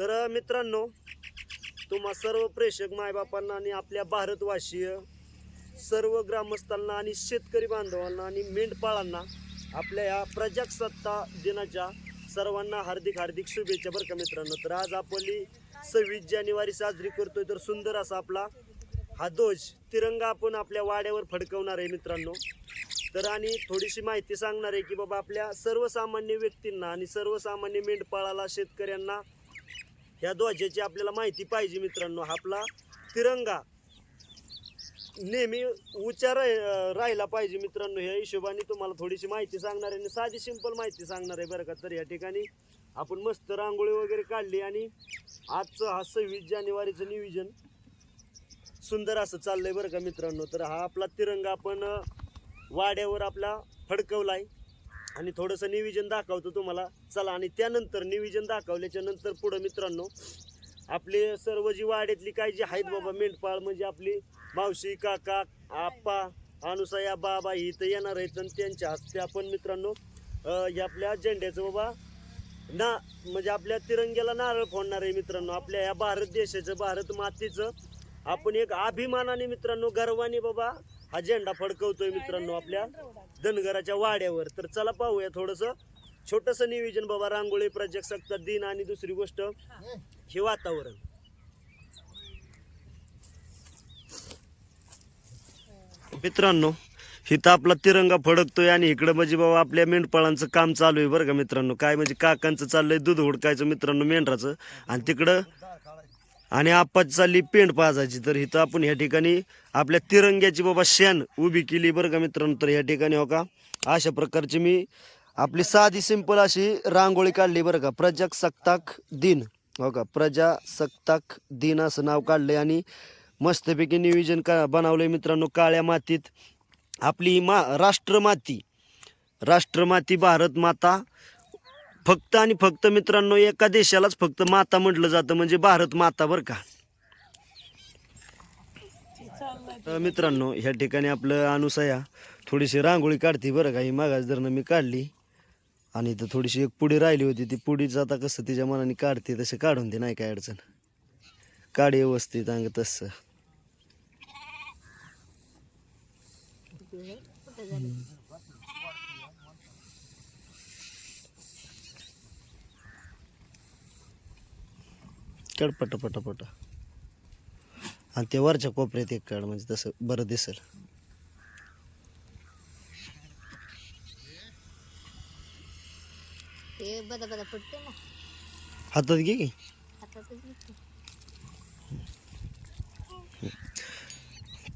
तर मित्रांनो, तुम्हा सर्व प्रेक्षक मायबापांना आणि आपल्या भारतवासीय सर्व ग्रामस्थांना आणि शेतकरी बांधवांना आणि मेंढपाळांना आपल्या या प्रजासत्ताक दिनाच्या सर्वांना हार्दिक हार्दिक शुभेच्छा बरं का मित्रांनो. तर आज आपली 26 जानेवारी साजरी करतोय. तर सुंदर असा आपला हा ध्वज तिरंगा आपण आपल्या वाड्यावर फडकवणार आहे मित्रांनो. तर आणि थोडीशी माहिती सांगणार आहे की बाबा आपल्या सर्वसामान्य व्यक्तींना आणि सर्वसामान्य मेंढपाळाला शेतकऱ्यांना ह्या ध्वजाची आपल्याला माहिती पाहिजे मित्रांनो. आपला तिरंगा नेहमी उच्चार राहिला पाहिजे मित्रांनो. ह्या हिशोबाने तुम्हाला थोडीशी माहिती सांगणार आहे आणि साधी सिंपल माहिती सांगणार आहे बरं का. तर या ठिकाणी आपण मस्त रांगोळी वगैरे काढली आणि आजचं हा 26 जानेवारीचं नियोजन सुंदर असं चाललंय बरं का मित्रांनो. तर हा आपला तिरंगा आपण वाड्यावर आपला फडकवलाय आणि थोडंसं नियोजन दाखवतो तुम्हाला. चला, आणि त्यानंतर नियोजन दाखवल्याच्या नंतर पुढं मित्रांनो आपले सर्व जी वाड्यातली काही जी आहेत बाबा मेंढपाळ, म्हणजे आपली मावशी, काका, आप्पा, अनुसया, बाबा ही इथं येणार आहेत आणि त्यांच्या हस्ते आपण मित्रांनो या आपल्या झेंड्याचं बाबा म्हणजे आपल्या तिरंग्याला नारळ फोडणार आहे मित्रांनो. आपल्या या भारत देशाचं, भारत मातेचं आपण एक अभिमानाने मित्रांनो, गर्वाने बाबा हा झेंडा फडकवतोय मित्रांनो आपल्या धनगराच्या वाड्यावर. तर चला पाहूया थोडंसं छोटंसं नियोजन बाबा. रांगोळी, प्रजासत्ताक दिन आणि दुसरी गोष्ट हे वातावरण. मित्रांनो इथं आपला तिरंगा फडकतोय आणि इकडं म्हणजे बाबा आपल्या मेंढपाळांचं काम चालू आहे बरं का मित्रांनो. काय म्हणजे काकांचं चाललंय दूध हुडकायचं मित्रांनो मेंढराचं, आणि तिकडं आणि आप्पाची चालली पेंड पाजायची. तर इथं आपण ह्या ठिकाणी आपल्या तिरंग्याची बाबा शेण उभी केली बरं का मित्रांनो. तर ह्या ठिकाणी हो का अशा प्रकारची मी आपली साधी सिंपल अशी रांगोळी काढली बरं का. प्रजासत्ताक दिन हो का, प्रजासत्ताक दिन असं नाव काढलंय आणि मस्तपैकी नियोजन बनवलंय मित्रांनो. काळ्या मातीत आपली राष्ट्रमाती, राष्ट्रमाती भारत माता. फक्त आणि फक्त मित्रांनो एका देशालाच फक्त माता म्हटलं जातं, म्हणजे भारत माता बरं का. मित्रांनो ह्या ठिकाणी आपलं अनुसया थोडीशी रांगोळी काढते बरं का. ही मागास धरणं मी काढली आणि इथं थोडीशी एक पुडी राहिली होती. ती पुडीच आता कसं तिच्या मनाने काढते तसं काढून दे, नाही काय अडचण. काढ व्यवस्थित अंग तसं. काढ पट पट पट. आणि ते वरच्या कोपऱ्यात एक काढ, म्हणजे तसं बरं दिसेल. हातात घे की.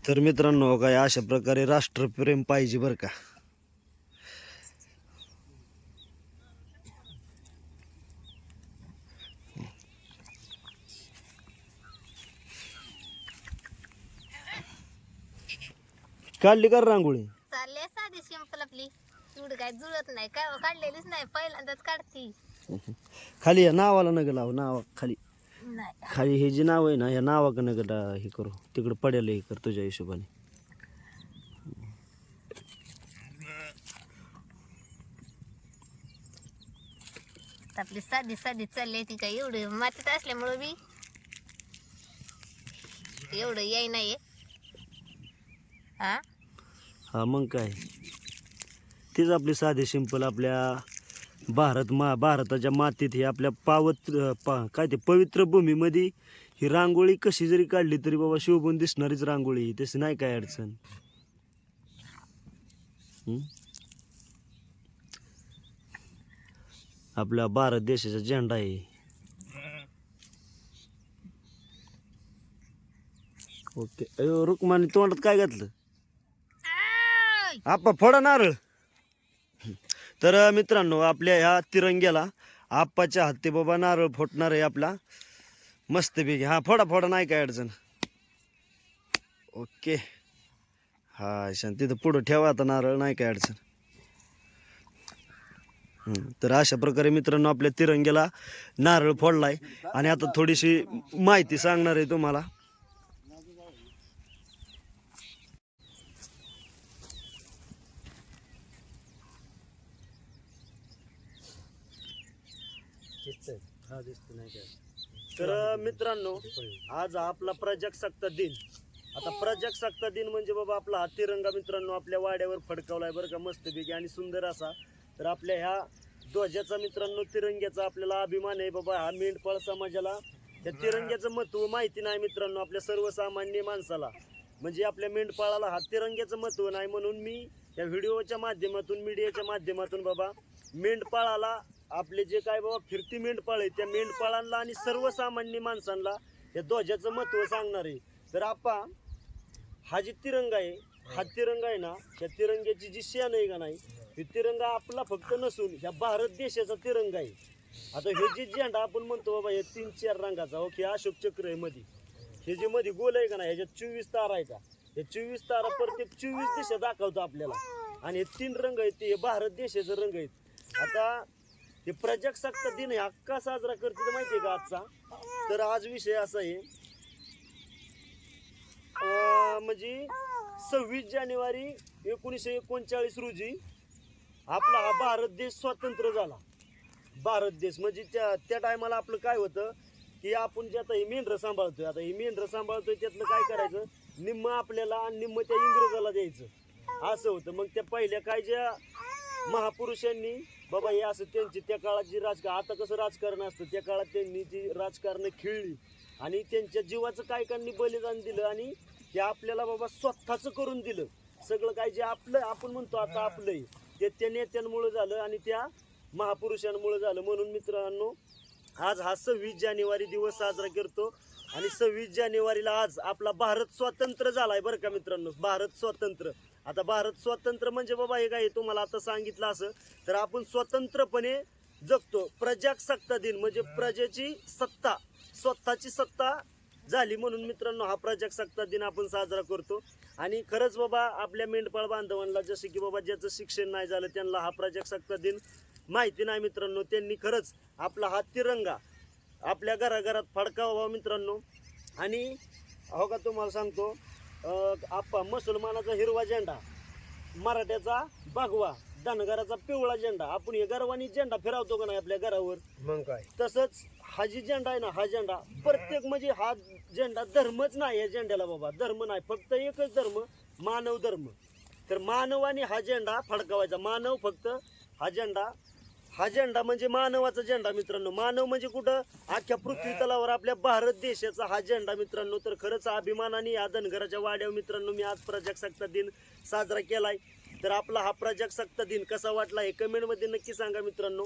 तर मित्रांनो काय अशा प्रकारे राष्ट्रप्रेम पाहिजे बरं का. काढली का रांगोळी? चालले साधी सिंपल आपली, एवढं काय जुळत नाही, काय काढलेलीच नाही, पहिल्यांदाच काढती. खाली या नावाला नग लाव, नाव खाली. नाही खाली हे जी नाव आहे ना, या नावाक नग हे करू, तिकडं पडेल हे कर तुझ्या हिशोबाने. आपली साधी साधी चालली ती काय एवढं मातीत असल्यामुळं बी एवढं याय नाही. हा हा मग काय, तीच आपली साधी सिंपल आपल्या भारताच्या मातीत ही आपल्या काय ते पवित्र भूमीमध्ये ही रांगोळी कशी जरी काढली तरी बाबा शोभून दिसणारीच रांगोळी, तशी नाही काय अडचण. आपल्या भारत देशाचा झेंडा आहे. ओके. अयो रुक्मानी तोंडात काय घातलं? आपा फोडा नारळ. तर मित्रांनो आपल्या ह्या तिरंग्याला आप्पाच्या हाती बाबा नारळ फोडणार आहे आपला मस्तपैकी. हा फोडा फोडा, नाही काय अडचण. ओके. हा शांत तिथं पुढं ठेवा आता नारळ, नाही काय अडचण. तर अशा प्रकारे मित्रांनो आपल्या तिरंग्याला नारळ फोडलाय आणि आता थोडीशी माहिती सांगणार आहे तुम्हाला. हा दिसत नाही काय. तर मित्रांनो, आज हा आपला प्रजासत्ताक दिन. आता प्रजासत्ताक दिन म्हणजे बाबा आपला हा तिरंगा मित्रांनो आपल्या वाड्यावर फडकवलाय बरं का, मस्तपैकी आणि सुंदर असा. तर आपल्या ह्या ध्वजाचा मित्रांनो, तिरंग्याचा आपल्याला अभिमान आहे बाबा. हा मेंढपाळ समाजाला त्या तिरंग्याचं महत्व माहिती नाही मित्रांनो, आपल्या सर्वसामान्य माणसाला. म्हणजे आपल्या मेंढपाळाला हा तिरंग्याचं महत्व नाही, म्हणून मी या व्हिडिओच्या माध्यमातून, मीडियाच्या माध्यमातून बाबा मेंढपाळाला, आपले जे काय बाबा फिरती मेंढपाळ आहे त्या मेंढपाळांना आणि सर्वसामान्य माणसांना या ध्वजाचं महत्व सांगणार आहे. तर आपा हा जे तिरंगा आहे, हा तिरंगा आहे ना, त्या तिरंग्याची जी शान आहे का नाही, हे तिरंगा आपला फक्त नसून ह्या भारत देशाचा तिरंगा आहे. आता हे जे झेंडा आपण म्हणतो बाबा, हे 3-4 रंगाचा, ओके, अशोक चक्र आहे मध्ये, हे जे मध्ये गोल आहे का नाही, ह्याच्यात 24 तारा आहे का, हे 24 तारा प्रत्येक 24 दिशा दाखवतो आपल्याला. आणि हे 3 रंग आहेत, ते भारत देशाचे रंग आहेत. आता हे प्रजासत्ताक दिन आहे, हक्का साजरा करते माहिती आहे का आजचा. तर आज विषय असा आहे, म्हणजे 26 जानेवारी 1939 रोजी आपला हा भारत देश स्वतंत्र झाला. भारत देश म्हणजे त्या टायमाला आपलं काय होतं की आपण जे आता ही मेंढरं सांभाळतोय, आता ही मेंढरं सांभाळतोय त्यातलं काय करायचं, निम्म आपल्याला आणि निम्म त्या इंग्रजाला द्यायचं, असं होतं. मग त्या पहिल्या काय ज्या महापुरुषांनी बाबा हे असं त्यांची त्या काळात जी राजकारण, आता कसं राजकारण असतं, त्या काळात त्यांनी जी राजकारण खेळली आणि त्यांच्या जीवाचं काय कायांनी बलिदान दिलं आणि ते आपल्याला बाबा स्वतःचं करून दिलं. सगळं काय जे आपलं आपण म्हणतो आता आपलंही, ते त्या नेत्यांमुळे झालं आणि त्या महापुरुषांमुळे झालं. म्हणून मित्रांनो, आज हा 26 जानेवारी दिवस साजरा करतो. आणि 26 जानेवारीला आज आपला भारत स्वतंत्र झालाय बरं का मित्रांनो, भारत स्वतंत्र. आता भारत स्वतंत्र म्हणजे बाबा हे काय तुम्हाला आता सांगितलं असं, तर आपण स्वतंत्रपणे जगतो. प्रजासत्ताक दिन म्हणजे प्रजेची सत्ता, स्वतःची सत्ता झाली म्हणून मित्रांनो हा प्रजासत्ताक दिन आपण साजरा करतो. आणि खरंच बाबा आपल्या मेंढपाळ बांधवांना, जसे की बाबा ज्याचं शिक्षण नाही झालं त्यांना हा प्रजासत्ताक दिन माहिती नाही मित्रांनो, त्यांनी खरंच आपला हा तिरंगा आपल्या घराघरात फडकावा मित्रांनो. आणि हो का तुम्हाला सांगतो, आप्पा मुसलमानाचा हिरवा झेंडा, मराठ्याचा भगवा, धनगराचा पिवळा झेंडा, आपण हे गर्वानी झेंडा फिरवतो का नाही आपल्या घरावर, मग काय तसंच हा जी झेंडा आहे ना, हा झेंडा प्रत्येक म्हणजे हा झेंडा धर्मच नाही, या झेंड्याला बाबा धर्म नाही, फक्त एकच धर्म, मानव धर्म. तर मानवाने हा झेंडा फडकावायचा, मानव फक्त हा झेंडा म्हणजे मानवाचा झेंडा मित्रांनो. मानव म्हणजे कुठं, अख्ख्या पृथ्वी तलावर आपल्या भारत देशाचा हा झेंडा मित्रांनो. तर खरंच अभिमानाने या धनगराच्या वाड्यावर मित्रांनो मी आज प्रजासत्ताक दिन साजरा केलाय. तर आपला हा प्रजासत्ताक दिन कसा वाटला हे कमेंटमध्ये नक्की सांगा मित्रांनो.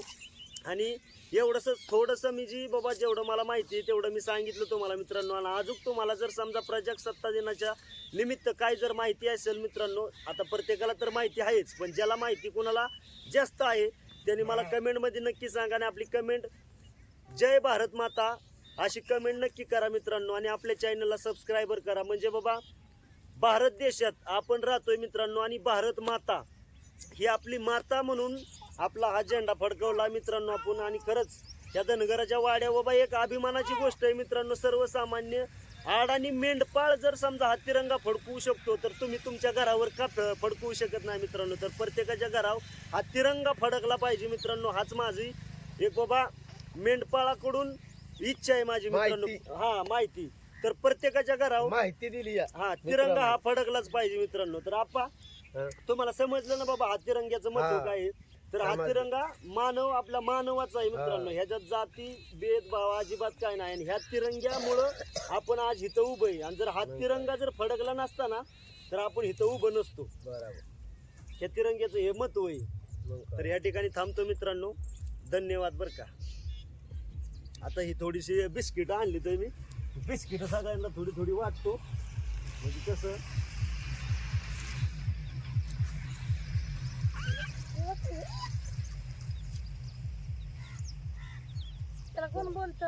आणि एवढंसं थोडंसं मी जी बाबा जेवढं मला माहिती आहे तेवढं मी सांगितलं तुम्हाला मित्रांनो. आणि अजून तुम्हाला जर समजा प्रजासत्ताक दिनाच्या निमित्त काय जर माहिती असेल मित्रांनो, आता प्रत्येकाला तर माहिती आहेच, पण ज्याला माहिती कोणाला जास्त आहे त्यांनी मला कमेंटमध्ये नक्की सांगा. आणि आपली कमेंट जय भारत माता अशी कमेंट नक्की करा मित्रांनो. आणि आपल्या चॅनलला सबस्क्राईबर करा, म्हणजे बाबा भारत देशात आपण राहतोय मित्रांनो आणि भारत माता ही आपली माता म्हणून आपला हा झेंडा फडकवला मित्रांनो आपण. आणि खरंच या धनगराच्या वाड्या बाबा एक अभिमानाची गोष्ट आहे मित्रांनो. सर्वसामान्य आड आणि मेंढपाळ जर समजा हा तिरंगा फडकवू शकतो तर तुम्ही तुमच्या घरावर का फडकवू शकत नाही मित्रांनो. तर प्रत्येकाच्या घरावर हा तिरंगा फडकला पाहिजे मित्रांनो. हाच माझी एक बाबा मेंढपाळाकडून इच्छा आहे माझी मित्रांनो. हा माहिती, तर प्रत्येकाच्या घरावर माहिती दिली, हा तिरंगा हा फडकलाच पाहिजे मित्रांनो. तर आपा तुम्हाला समजलं ना बाबा हा तिरंग्याचं महत्व काय आहे. तर हा तिरंगा मानव आपला मानवाचा आहे मित्रांनो. ह्याच्यात जाती भेदभाव अजिबात काय नाही. आणि ह्या तिरंग्यामुळं आपण आज इथं उभं आहे. आणि जर हा तिरंगा जर फडकला नसता ना तर आपण इथं उभं नसतो. बरोबर, ह्या तिरंग्याचं हे महत्व आहे. तर या ठिकाणी थांबतो मित्रांनो. धन्यवाद बरं का. आता ही थोडीशी बिस्किट आणली तर मी बिस्किट सगळ्यांना थोडी थोडी वाटतो, म्हणजे कसं त्याला कोण बोलत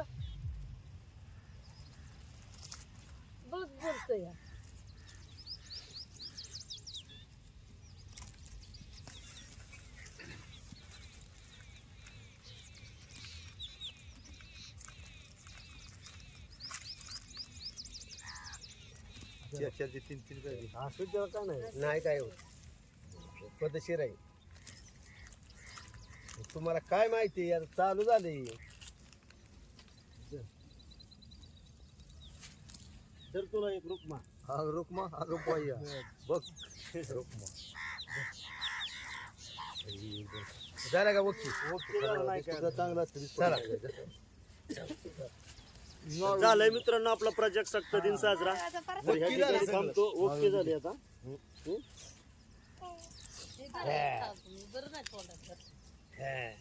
बोलतो या असं तेव्हा काय नाही, नाही काय होत, पद्धतशीर आहे. तुम्हाला काय माहिती आता चालू झाले. तर तुला एक रुक्मा हा रुक्मा अगं पाहिया बघ रुक्मा झाला का बघ ओके झालं नाही काय? चांगला असतं चला झालंय मित्रांनो आपला प्रजासत्ताक दिन साजरा आता परत तर ह्या ओके झालं ठिकाणी सगळं. थांबतो. ओके झाली आता बरं नाही तोंडात. हा.